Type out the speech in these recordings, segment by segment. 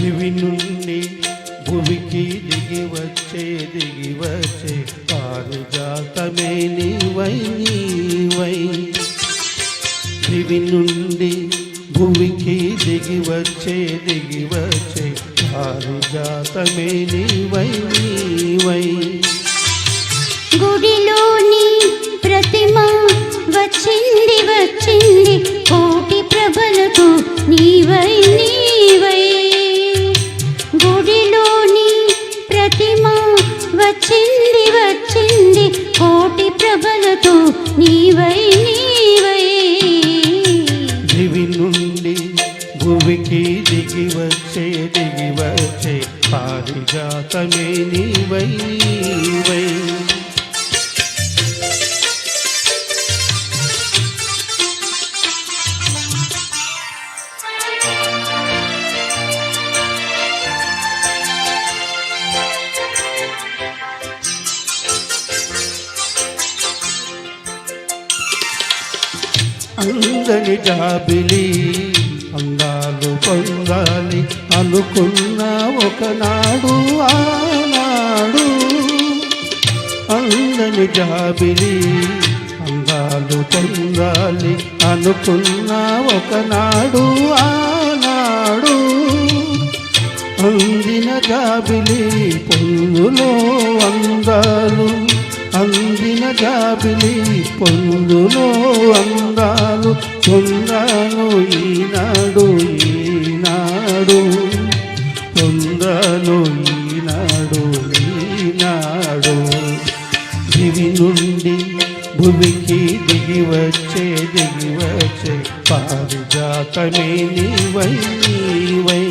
దివి నుండి భువికి దిగి వచ్చే పారిజాతమే నీవై నీవై. దివి నుండి భువికి దిగి వచ్చే పారిజాతమే నీవై నీవై. గుడిలోని ప్రతిమ వచ్చింది వచ్చింది కోటి ప్రభలతో నీవై నీవై. గుడిలోని ప్రతిమ వచ్చింది వచ్చింది కోటి ప్రభలతో నీవై నీవై. దివి నుండి భువికి దిగి వచ్చే పారిజాతమే నీవై నీవై. అందని జాబిలి అందాలు పొందాలి అనుకున్న ఒకనాడు ఆనాడు. అందని జాబిలి అందాలు పొందాలి అనుకున్న ఒకనాడు ఆనాడు. అందిన జాబిలి పొందులో అందాలు, అందిన జాబిలి పొందులో అందాలు పొందాను ఈనాడు ఈనాడు. పొందాను ఈనాడు ఈనాడు. దివి నుండి భువికి దిగి వచ్చే పారిజాతమే నీవై నీవై.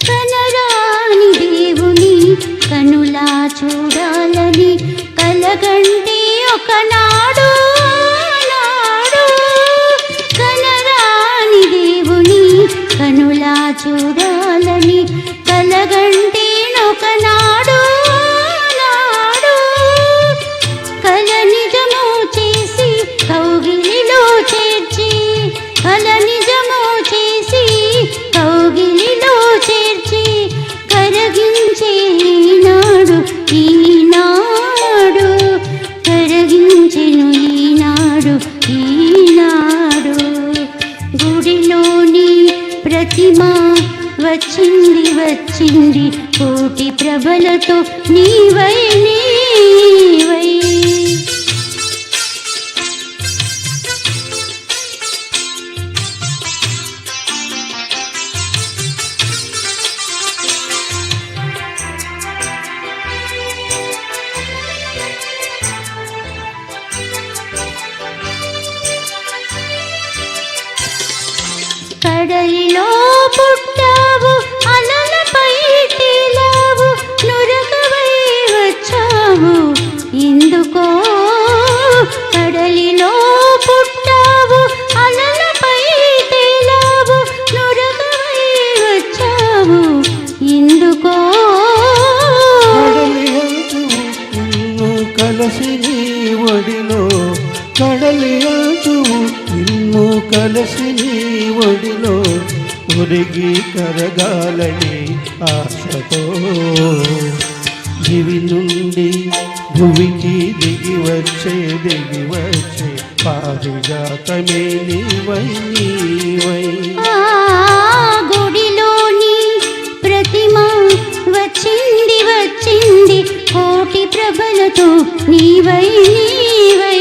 కనరాని దేవుని కనులా చూడాలని కలగంటి ఒకనాడు నాడు. కనరాని దేవుని కనులా చూడాలని కలగంటి ఒకనాడు నాడు. కల నిజము చేసి కౌగిలిలో చేర్చి, కల నిజము చేసి కౌగిలిలో చేర్చి కరగించే ఈనాడు ఈనాడు. కరగించెను ఈనాడు ఈనాడు. గుడిలోని ప్రతిమ వచ్చింది వచ్చింది కోటి ప్రభలతో నీవై నీవై. కడలిలో పుట్టావు అలలపై తేలావు నురగవై వచ్చావు ఎందుకో. కడలిలో పుట్టావు అలలపై తేలావు నురగవై వచ్చావు ఎందుకో. కలసి నీ ఒడిలో కడలి నిన్ను కలసి నీ ఒడిలో ఒరిగి కరగాలని ఆశతో. దివి నుండి భువికి దిగి వచ్చే పారిజాతమే నీవై నీవై. గుడిలోని ప్రతిమ వచ్చింది వచ్చింది కోటి ప్రభలతో నీవై నీవై.